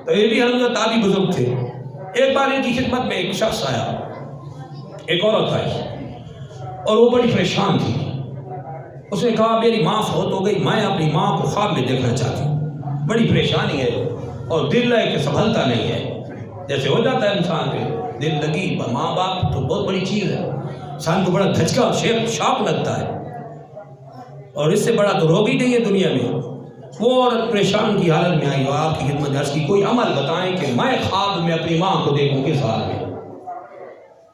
تو یہ بھی حضرت تابعی بزرگ تھے. ایک بار ان کی خدمت میں ایک شخص آیا, ایک عورت آئی اور وہ بڑی پریشان تھی. اس نے کہا میری ماں فوت ہو گئی, میں اپنی ماں کو خواب میں دیکھنا چاہتی ہوں, بڑی پریشانی ہے اور دل ہے کہ سنبھلتا نہیں ہے. جیسے ہو جاتا ہے انسان کے دل لگی ماں باپ تو بہت بڑی چیز ہے, انسان کو بڑا دھچکا اور شاک لگتا ہے, اور اس سے بڑا تو روگ ہی نہیں ہے دنیا میں. وہ عورت پریشان کی حالت میں آئی اور آپ کی خدمت عرض کی کوئی عمل بتائیں کہ میں خواب میں اپنی ماں کو دیکھوں کس حال میں.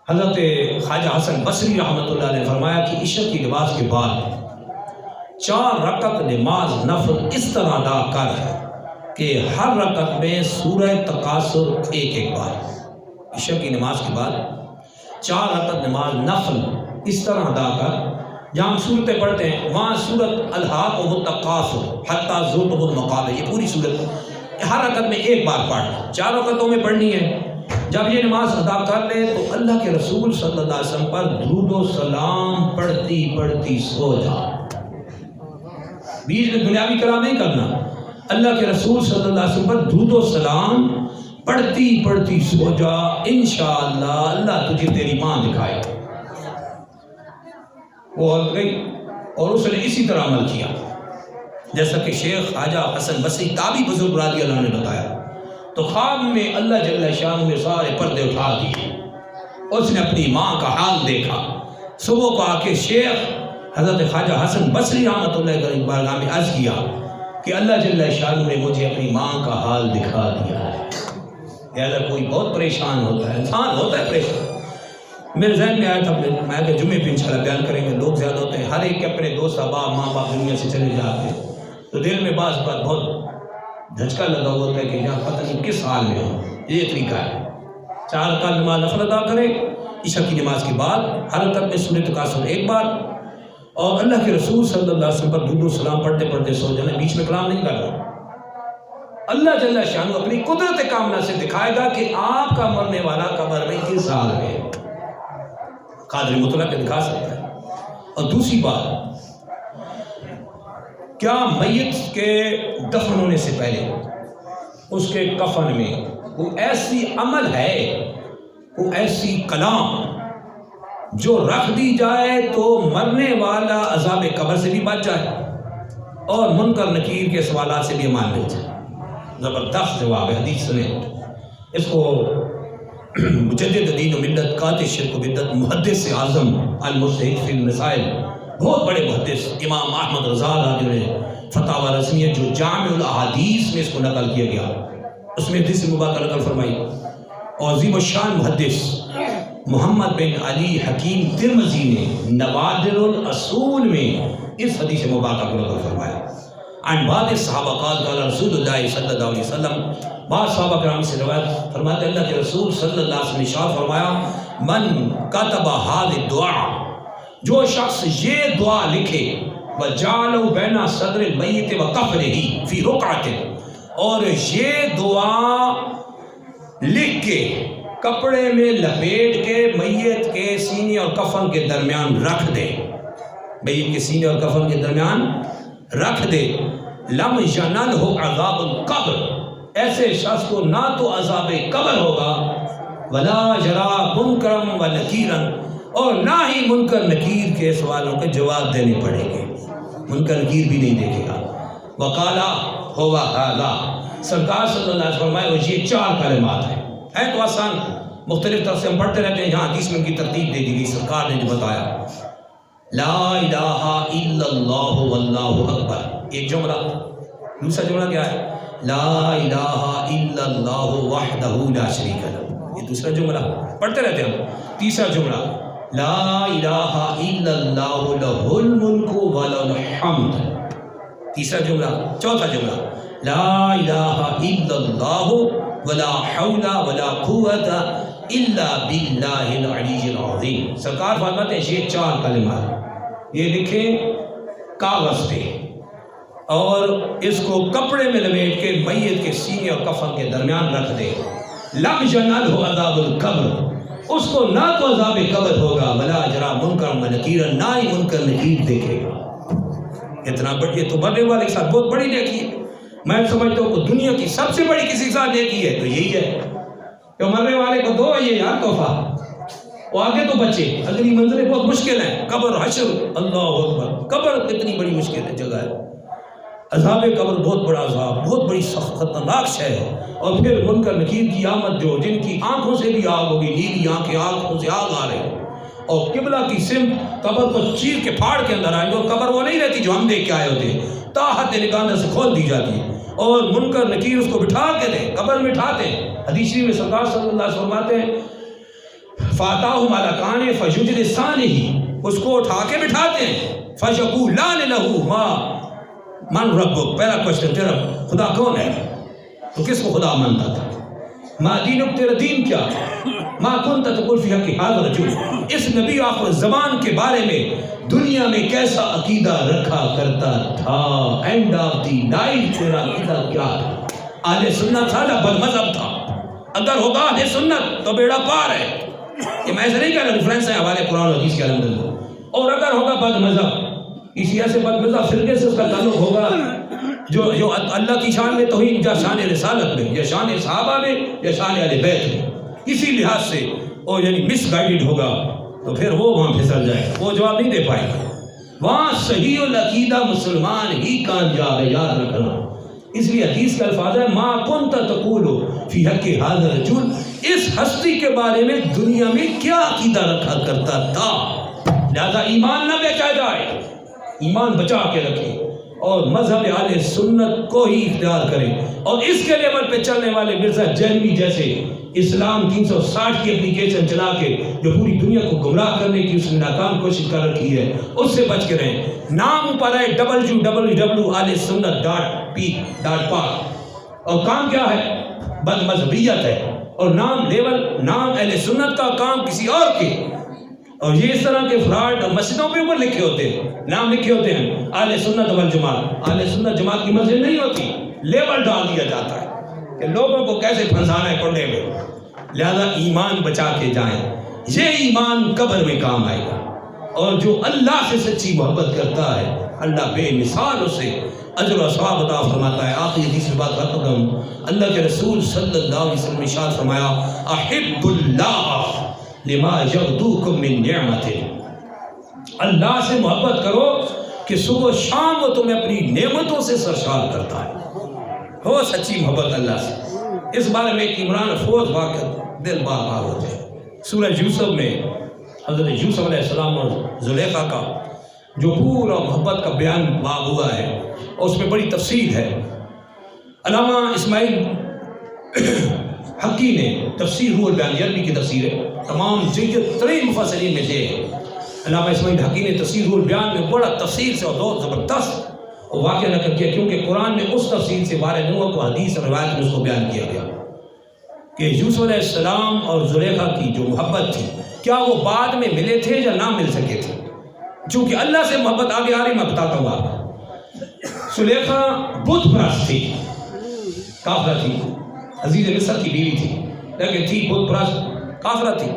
حضرت خواجہ حسن بصری رحمۃ اللہ علیہ نے فرمایا کہ عشاء کی نماز کے بعد 4 رکعت نماز نفل اس طرح ادا کر کہ ہر رکعت میں سورہ تکاثر ایک بار. عشاء کی نماز کے بعد 4 رکعت نماز نفل اس طرح ادا کر, جہاں ہم صورتیں پڑھتے ہیں وہاں سورت الہاکم التکاثر حتی زرتم المقابر, یہ پوری صورت ہر رکعت میں ایک بار پڑھ, 4 رکعتوں میں پڑھنی ہے. جب یہ نماز ادا کر لے تو اللہ کے رسول صلی اللہ علیہ وسلم پر درود و سلام پڑھتی پڑھتی سو جا. بیچ میں دنیاوی کلام نہیں کرنا, اللہ کے رسول صلی اللہ علیہ وسلم پر درود و سلام پڑھتی پڑھتی سو جا, انشاءاللہ اللہ تجھے تیری ماں دکھائے. وہ عورت گئی اور اس نے اسی طرح عمل کیا جیسا کہ شیخ خواجہ حسن بصری تابعی بزرگ رضی اللہ عنہ نے بتایا. تو خواب میں اللہ جل شانہ نے سارے پردے اٹھا دیے, اس نے اپنی ماں کا حال دیکھا. صبح کو آ کے شیخ حضرت خواجہ حسن بصری رحمۃ اللہ علیہ بارگاہ میں عرض کیا کہ اللہ جل شانہ نے مجھے اپنی ماں کا حال دکھا دیا ہے. اگر کوئی بہت پریشان ہوتا ہے, انسان ہوتا ہے پریشان. میرے ذہن میں آیا تھا, میں کہ جمعے پہ انشاءاللہ بیان کریں گے, لوگ زیادہ ہوتے ہیں, ہر ایک کے اپنے دوست احباب ماں باپ دنیا سے چلے جاتے ہیں, تو دل میں بعض بات بہت دھچکا لگا ہوتا ہے کہ یہاں پتہ نہیں کس حال میں ہوں. یہ طریقہ ہے, 4 رکعت نماز نفل ادا کرے, عشاء کی نماز کے بعد ہر رکعت میں سورۃ تکاثر ایک بار, اور اللہ کے رسول صلی اللہ علیہ وسلم پر درود و سلام پڑھتے پڑھتے سو جانا, بیچ میں کلام نہیں کر رہا. اللہ جل شانہ اپنی قدرت کاملہ سے دکھائے گا کہ آپ کا مرنے والا قبر میں کس حال میں ہے. قادر مطلق کے دکھا سکتا ہے. اور دوسری بات, کیا میت کے دفن ہونے سے پہلے اس کے کفن میں کوئی ایسی عمل ہے, کوئی ایسی کلام جو رکھ دی جائے تو مرنے والا عذاب قبر سے بھی بچ جائے اور منکر نکیر کے سوالات سے بھی امان مل جائے؟ زبردست جواب ہے, حدیث سنیں اس کو. مجدد دین و ملت قاطع شرک و بدعت محدث اعظم المجتہد فی المسائل, بہت بڑے محدث امام احمد رضا نے فتاوی رسمیہ جو جامع الاحادیث میں اس کو نقل کیا گیا, اس میں حدیث مبارکہ نقل فرمائی. اور عظیم الشان محدث محمد بن علی حکیم ترمذی نے نوادر الاصول میں اس حدیث مبارکہ کو نقل فرمایا. عن بعض صحابہ قال رسول اللہ صلی اللہ علیہ وسلم, بعض صحابہ کرام سے روایت فرماتے اللہ کے رسول صلی اللہ علیہ وسلم نے ارشاد فرمایا, من کتب هذه الدعاء, جو شخص یہ دعا لکھے, وجعلوا بین صدر المیت وقبرہ فی رقعۃ, اور یہ دعا لکھ کے کپڑے میں لپیٹ کے میت کے سینے اور کفن کے درمیان رکھ دے, میت کے سینے اور کفن کے درمیان رکھ دے, لم ینلہ عذاب القبر, ایسے شخص کو نہ تو عذاب قبر ہوگا, ولا یرا منکرا و نکیرا, اور نہ ہی منکر نکیر کے سوالوں کے جواب دینے پڑیں گے, منکر نکیر بھی نہیں دیکھے گا. وقالا ہوا ھذا, سرکار صلی اللہ علیہ وسلم فرمائے وہ یہ 4 کلمات ہیں. ہے تو آسان, مختلف طرف سے ہم پڑھتے رہتے ہیں, یہاں حدیث میں ان کی ترتیب دے دی گئی, سرکار نے جو بتایا لا الہ الا اللہ واللہ اکبر, ایک جملہ. دوسرا جملہ کیا ہے؟ لا الہ الا اللہ وحدہ لا شریک لہ, یہ دوسرا جملہ پڑھتے رہتے ہیں. تیسرا جملہ لا الہ الا اللہ لہ الملک ولہ الحمد, تیسرا جملہ. چوتھا جملہ لا الہ الا اللہ ولا حول ولا قوت الا باللہ العلی العظیم. سرکار فرماتے ہیں یہ 4 کلمات یہ لکھیں کاغذ پہ اور اس کو کپڑے میں لپیٹ کے میت کے سینے اور کفن کے درمیان رکھ دے. لم ینلہ عذاب القبر, اس کو نہ تو عذاب قبر ہوگا, ولا یرا منکرا و نکیرا, نہ ہی منکر نکیر دیکھے گا. اتنا بڑی, یہ تو مرنے والے کے ساتھ بہت بڑی نیکی ہے. میں سمجھتا ہوں کہ دنیا کی سب سے بڑی کسی ساتھ نیکی ہے تو یہی ہے کہ مرنے والے کو دو یہ یار تحفہ، وہ آگے تو بچے، اگلی منزلیں بہت مشکل ہیں، قبر، حشر، اللہ اکبر، قبر کتنی بڑی مشکل ہے جگہ ہے، عذاب قبر بہت بڑا عذاب، بہت بڑی سخت خطرناک شے ہے، اور پھر منکر نکیر کی آمد جو جن کی آنکھوں سے بھی آگ ہوگی، نیلی آنکھیں، آنکھوں سے آگ آ رہی، اور قبلہ کی سمت قبر کو چیر کے پھاڑ کے اندر آئیں گے، اور قبر وہ نہیں رہتی جو ہم دیکھ کے آئے ہوتے، تاحت نگاہ سے کھول دی جاتی ہے، اور منکر نکیر اس کو بٹھا کے دیں، قبر میں اٹھاتے ہیں۔ حدیث میں سرکار صلی اللہ علیہ وسلم فرماتے ہیں فَأَتَاهُ مَلَكَانِ فَيُجْلِسَانِهِ، اس کو اٹھا کے بٹھاتے ہیں، فَيَقُولَانِ لَهُ مَا مَنْ رَبُّكَ، پہلا کوشچن تیرا خدا کون ہے؟ تو کس کو خدا مانتا تھا؟ ما دینک، تیرا دین کیا؟ ما كنت تقول فی حق هذا الرجل، اس نبی آخر زمان کے بارے میں دنیا میں کیسا عقیدہ رکھا کرتا تھا؟ اینڈ آف دی لائف تیرا عقیدہ کیا تھا؟ اہل سنت تھا یا بد مذہب تھا؟ اگر ہوگا اہل سنت تو بیڑا پار ہے، یہ میں ایسے نہیں کہہ رہا، ریفرنس ہے ہمارے قرآن و حدیث کے الحمدللہ، اور اگر ہوگا بد مذہب، کسی ایسے بد مذہب فرقے سے اس کا تعلق ہوگا جو اللہ کی شان میں توہین، یا شان رسالت میں، یا شان صحابہ میں، یا شان اہل بیت میں، کسی لحاظ سے وہ یعنی مس گائیڈڈ ہوگا، تو پھر وہ وہاں پھسل جائے، وہ جواب نہیں دے پائے گا۔ وہاں صحیح العقیدہ مسلمان ہی کامیاب ہے، یاد رکھنا۔ اس لیے حدیث کا الفاظ ہے ما کنت تقول فی حق هذا الرجل، اس ہستی کے بارے میں دنیا میں کیا عقیدہ رکھا کرتا تھا؟ لہذا ایمان نہ بیچا جائے، ایمان بچا کے رکھے، اور مذہب اہل سنت کو ہی اختیار کریں، اور اس کے لیول پہ چلنے والے مرزا جہلوی جیسے اسلام 360 کی اپلیکیشن چلا کے جو پوری دنیا کو گمراہ کرنے کی اس نے ناکام کوشش کر رکھی ہے، اس سے بچ کے رہیں۔ نام پر ہے www.ahlsunnat.p.pa، اور کام کیا ہے؟ بد مذہبیت ہے، اور نام اہل سنت کا، کام کسی اور کے، اور یہ اس طرح کے فراڈ مسجدوں پہ اوپر لکھے ہوتے ہیں، نام لکھے ہوتے ہیں اہل سنت والجماعت، اہل سنت جماعت کی مسجد نہیں ہوتی، لیبل ڈال دیا جاتا ہے کہ لوگوں کو کیسے پھنسانا ہے کنڈے میں۔ لہذا ایمان بچا کے جائیں، یہ ایمان قبر میں کام آئے گا، اور جو اللہ سے سچی محبت کرتا ہے اللہ بے مثال اسے اجر و ثواب عطا فرماتا ہے۔ آخری حدیث میں بات کرتا ہوں، اللہ کے رسول صلی اللہ علیہ وسلم نے ارشاد فرمایا احب اللہ لما یغدوکم من نعمت، اللہ سے محبت کرو کہ صبح و شام وہ تمہیں اپنی نعمتوں سے سرشار کرتا ہے، ہو سچی محبت اللہ سے۔ اس بارے میں ایک عمران فوج واقع دل باغ ہو جائے۔ سورہ یوسف میں حضرت یوسف علیہ السلام اور زلیخا کا جو پورا محبت کا بیان باغ ہوا ہے، اور اس میں بڑی تفصیل ہے۔ علامہ اسماعیل حقی نے تفسیر روح البیان، عربی کی تفسیر ہے، تمام جید ترین مفسرین میں سے ہے۔ علامہ اسماعیل حقی نے تفسیر روح البیان میں بڑا تفصیل سے اور بہت زبردست واقعہ نقل کیا، کیونکہ قرآن میں اس تفصیل سے وارد نہیں ہوا کو حدیث اور روایت میں اس کو بیان کیا گیا کہ یوسف علیہ السلام اور زلیخا کی جو محبت تھی، کیا وہ بعد میں ملے تھے یا نہ مل سکے تھے؟ چونکہ اللہ سے محبت آگے آ رہی، میں بتاتا ہوں آپ کو۔ زلیخا بت پرست تھی، کافرہ تھی، عزیز مصر کی بیوی تھی، لیکن تھی بت پرست، کافرہ تھی۔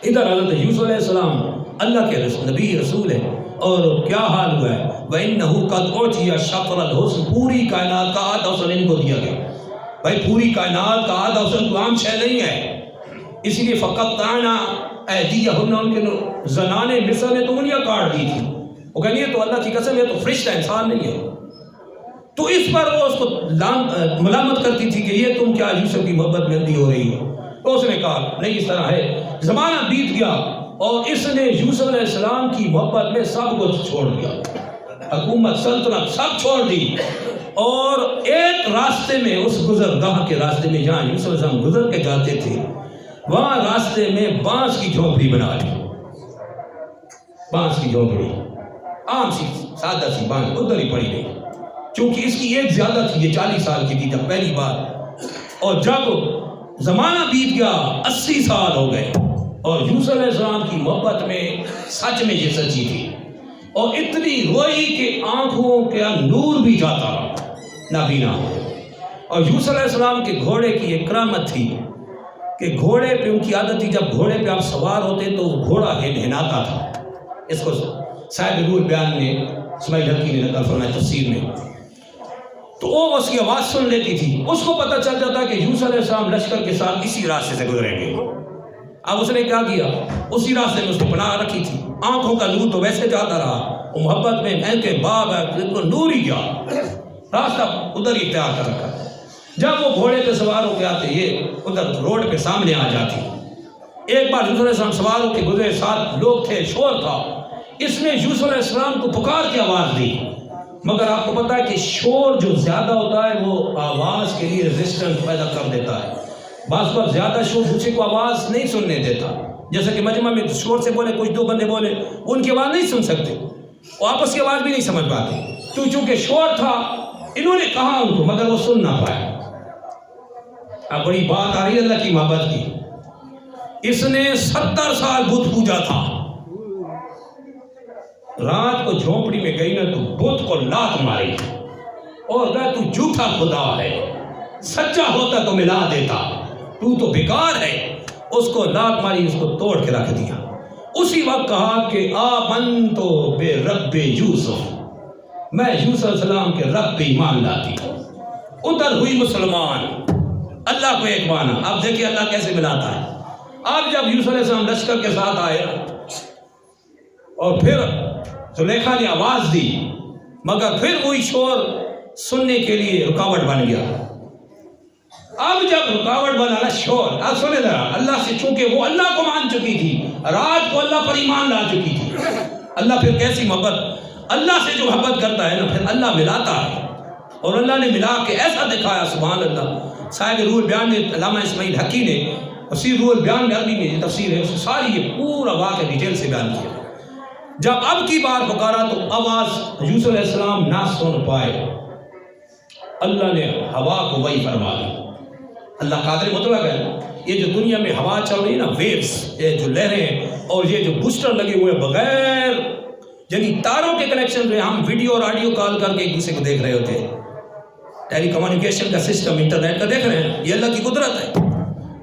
ادھر حضرت یوسف علیہ السلام اللہ کے نبی رسول ہے، اور کیا حال ہوا ہے وَإِنَّهُ قَدْ أُعْطِيَ شَطْرَ الْحُسْنِ، پوری کائنات کا آدھا حسن ان کو دیا گیا۔ بھائی پوری کائنات کا آدھا حسن تو عام شے نہیں ہے، اس لیے فَقَطَّعْنَا أَيْدِيَهُنَّ، ان کے زنان مصر نے تو انگلیاں کاٹ دی تھی۔ وہ کہنی ہے تو اللہ کی قسم ہے تو فرشتہ انسان نہیں ہے، تو اس پر وہ اس کو ملامت کرتی تھی کہ یہ تم کیا یوسف کی محبت میں اندھی ہو رہی ہو۔ تو اس نے کہا نہیں اس طرح ہے۔ زمانہ بیت گیا اور اس نے یوسف علیہ السلام کی محبت میں سب کچھ چھوڑ دیا، حکومت، سلطنت سب چھوڑ دی، اور ایک راستے میں اس گزرگاہ کے راستے میں جہاں یوسف علیہ السلام گزر کے جاتے تھے، وہاں راستے میں بانس کی جھونپڑی بنا لی، بانس کی جھونپڑی عام سی سادہ سی بانس ادھر ہی پڑی رہی، چونکہ اس کی ایج زیادہ تھی، یہ 40 سال کی تھی جب پہلی بار، اور جب زمانہ بیت گیا 80 سال ہو گئے، اور یوسف علیہ السلام کی محبت میں سچ میں یہ سچی تھی، اور اتنی روئی کہ آنکھوں کا نور بھی جاتا نابینا۔ اور یوسف علیہ السلام کے گھوڑے کی ایک کرامت تھی کہ گھوڑے پہ ان کی عادت تھی، جب گھوڑے پہ آپ سوار ہوتے تو گھوڑا ہنہناتا تھا۔ اس کو صاحب روح البیان نے اسماعیل حقی نے نقل فرمایا تفسیر میں، تو وہ اس کی آواز سن لیتی تھی، اس کو پتہ چل جاتا کہ یوسف علیہ السلام لشکر کے ساتھ اسی راستے سے گزریں گے۔ اب اس نے کیا کیا، اسی راستے میں اس نے پناہ رکھی تھی، آنکھوں کا نور تو ویسے جاتا رہا، وہ محبت میں ان کے باب ہے بالکل نور ہی گیا، راستہ ادھر ہی اختیار کر رکھا۔ جب وہ گھوڑے پہ سوار ہو کے آتے، یہ ادھر روڈ پہ سامنے آ جاتی۔ ایک بار یوسف علیہ السلام سوار ہو کے گزرے، ساتھ لوگ تھے، شور تھا، اس نے یوسف علیہ السلام کو پکار کے آواز دی، مگر آپ کو پتا ہے کہ شور جو زیادہ ہوتا ہے وہ آواز کے لیے ریزسٹنس پیدا کر دیتا ہے۔ بعض پر زیادہ شور دوسرے کو آواز نہیں سننے دیتا، جیسے کہ مجمع میں شور سے بولے، کچھ دو بندے بولے، ان کی آواز نہیں سن سکتے، وہ آپس کی آواز بھی نہیں سمجھ پاتے، تو چونکہ شور تھا انہوں نے کہا ان کو، مگر وہ سن نہ پائے۔ اب بڑی بات آ رہی ہے اللہ کی محبت کی۔ اس نے 70 سال بت پوجا تھا، رات کو جھونپڑی میں گئی نا تو بت کو لات ماری اور کہا تو جھوٹا خدا ہے، سچا ہوتا تو ملا دیتا، تو بیکار ہے۔ اس کو لات ماری، اس کو توڑ کے رکھ دیا۔ اسی وقت کہا کہ آمنتو بے رب یوسف، میں یوسف علیہ السلام کے رب پہ ایمان لاتی ہوں۔ ادھر ہوئی مسلمان، اللہ کو ایک مانا۔ اب دیکھیں اللہ کیسے ملاتا ہے۔ اب جب یوسف علیہ السلام لشکر کے ساتھ آئے اور پھر زلیخا نے آواز دی، مگر پھر وہی شور سننے کے لیے رکاوٹ بن گیا۔ اب جب رکاوٹ بنا نا شور، اب سنے ذرا، اللہ سے چونکہ وہ اللہ کو مان چکی تھی، رات کو اللہ پر ایمان لا چکی تھی، اللہ پھر کیسی محبت، اللہ سے جو محبت کرتا ہے نا پھر اللہ ملاتا ہے، اور اللہ نے ملا کے ایسا دکھایا، سبحان اللہ۔ صاحب روح البیان نے، علامہ اسماعیل حقی نے تفسیر روح البیان میں، عربی میں یہ تفسیر ہے، اس ساری یہ پورا واقعہ ڈیٹیل سے بیان کیا۔ جب اب کی بار پکارا تو آواز یوسف علیہ السلام نہ سن پائے، اللہ نے ہوا کو وہی فرما دی۔ اللہ قادر مطلق ہے۔ یہ جو دنیا میں ہوا چل رہی ہے نا، ویوز، یہ جو لہریں اور یہ جو بوسٹر لگے ہوئے بغیر یعنی تاروں کے کنیکشن پہ ہم ویڈیو اور آڈیو کال کر کے ایک دوسرے کو دیکھ رہے ہوتے ہیں، ٹیلی کمیونیکیشن کا سسٹم انٹرنیٹ کا دیکھ رہے ہیں، یہ اللہ کی قدرت ہے۔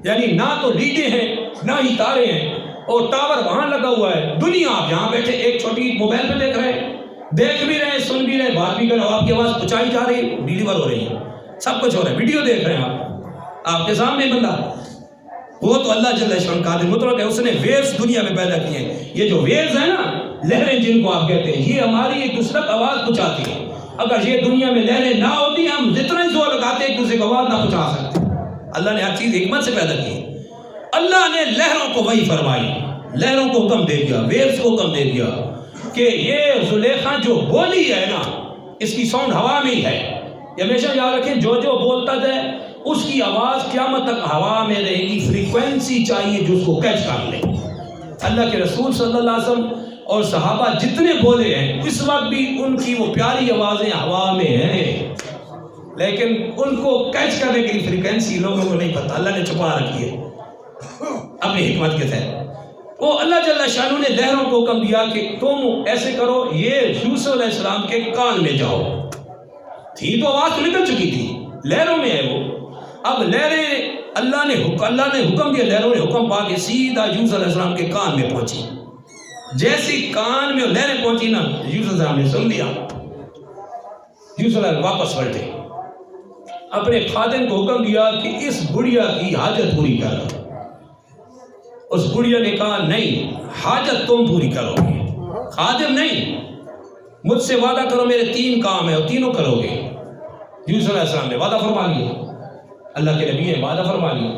یعنی نہ تو لیڈیں ہیں نہ ہی تارے ہیں، اور ٹاور وہاں لگا ہوا ہے، دنیا آپ یہاں بیٹھے ایک چھوٹی موبائل پہ دیکھ رہے ہیں، دیکھ بھی رہے ہیں، سن بھی رہے ہیں، بات بھی کر رہے ہیں، آپ کی آواز پہنچائی جا رہی ہے، ڈیلیور ہو رہی ہے، سب کچھ ہو رہا ہے، ویڈیو دیکھ رہے ہیں آپ کے سامنے بندہ۔ وہ تو اللہ جل شان قادر مطلق ہے، اس نے ویوز دنیا میں پیدا کیے ہیں۔ یہ جو ویوز ہیں نا، لہریں جن کو آپ کہتے ہیں، یہ ہماری ایک دوسرے کو آواز پہنچاتی ہے۔ اگر یہ دنیا میں لہریں نہ ہوتی، ہم جتنا ہی زور لگاتے ایک دوسرے کو آواز نہ پہنچا سکتے۔ اللہ نے ہر چیز حکمت سے پیدا کی۔ اللہ نے لہروں کو وہی فرمائی، لہروں کو حکم دے دیا، ویوز کو حکم دے دیا کہ یہ زلیخا جو بولی ہے نا، اس کی ساؤنڈ ہوا میں ہی ہے۔ یہ ہمیشہ یاد رکھیں، جو جو بولتا جائے اس کی آواز قیامت تک ہوا میں رہے گی، فریکوینسی چاہیے جو اس کو کیچ کر لے۔ اللہ کے رسول صلی اللہ علیہ وسلم اور صحابہ جتنے بولے ہیں اس وقت بھی ان کی وہ پیاری آوازیں ہوا میں ہیں، لیکن ان کو کیچ کرنے کی فریکوینسی لوگوں کو نہیں پتہ، اللہ نے چھپا رکھی ہے اپنی حکمت کے تحت۔ وہ اللہ جل شانہ نے لہروں کو حکم دیا کہ تم ایسے کرو، یہ یوسف علیہ السلام کے کان میں جاؤ۔ تھی تو آواز تو نکل چکی تھی، لہروں میں ہے وہ۔ اب لہریں اللہ نے حکم دیا، لہروں نے حکم پا کے سیدھا یوسف علیہ السلام کے کان میں پہنچی۔ جیسی کان میں لہریں پہنچی نا، یوسف علیہ السلام نے سن لیا۔ یوسف علیہ السلام واپس پلٹے، اپنے خادم کو حکم دیا کہ اس بڑھیا کی حاجت پوری کر۔ اس بڑھیا نے کہا نہیں، حاجت تم پوری کرو گے، خادم نہیں، مجھ سے وعدہ کرو، میرے 3 کام ہیں اور تینوں کرو گے۔ یوسف علیہ السلام نے وعدہ فرما لیا، اللہ کے نبی نے وعدہ فرما لیا۔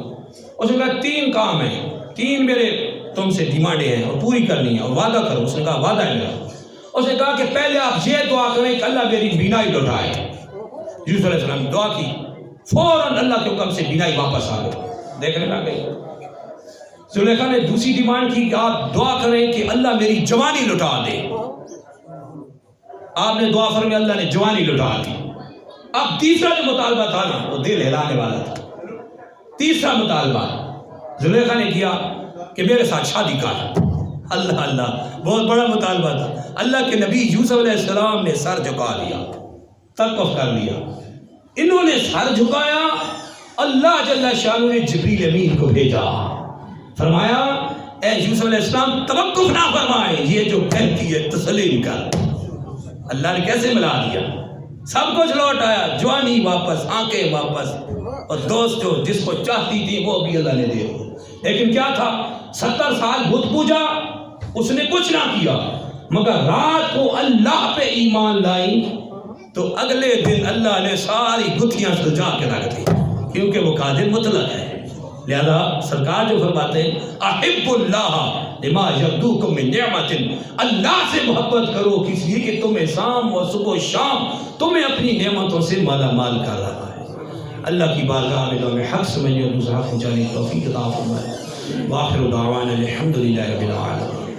اس نے کہا 3 کام ہیں، 3 میرے تم سے ڈیمانڈیں ہیں اور پوری کرنی ہے، اور وعدہ کرو۔ اس نے کہا وعدہ ہے میرا۔ اس نے کہا کہ پہلے آپ یہ دعا کریں کہ اللہ میری بینائی لوٹائے۔ یوسف علیہ السلام نے دعا کی، فوراً اللہ کے حکم سے بینائی واپس آ گئی، دیکھنے لگ گئی۔ زلیخا نے دوسری ڈیمانڈ کی کہ آپ دعا کریں کہ اللہ میری جوانی لٹا دے۔ آپ نے دعا فرمائی، اللہ نے جوانی لٹا دی۔ اب تیسرا جو مطالبہ تھا نا، وہ دل ہلانے والا تھا۔ تیسرا مطالبہ زلیخا نے کیا کہ میرے ساتھ شادی کر۔ اللہ اللہ، بہت بڑا مطالبہ تھا۔ اللہ کے نبی یوسف علیہ السلام نے سر جھکا لیا، توقف کر لیا۔ انہوں نے سر جھکایا، اللہ جل شانہ نے جبریل امین کو بھیجا، فرمایا اے یوسف علیہ السلام توقف نہ فرمائے، یہ جو کہتی ہے تسلیم کر۔ اللہ نے کیسے ملا دیا، سب کچھ لوٹ آیا، جوانی واپس، آنکھیں واپس، اور دوست جو جس کو چاہتی تھی وہ بھی اللہ نے دے دی۔ لیکن کیا تھا، 70 سال بت پوجا، اس نے کچھ نہ کیا، مگر رات کو اللہ پہ ایمان لائی تو اگلے دن اللہ نے ساری گتھیاں سجا کے رکھ دی، کیونکہ وہ قادر مطلق ہے۔ لہذا سرکار جو فرماتے ہیں احب اللہ لما یبدوکم من نعمت، اللہ سے محبت کرو کس لیے کہ تمہیں شام و صبح و شام تمہیں اپنی نعمتوں سے مالا مال کر رہا ہے۔ اللہ کی بارگاہ میں حق سمجھنے اور دوسرا پہنچانے کی توفیق عطا فرمائے۔ وآخر دعوانا الحمدللہ رب العالمین۔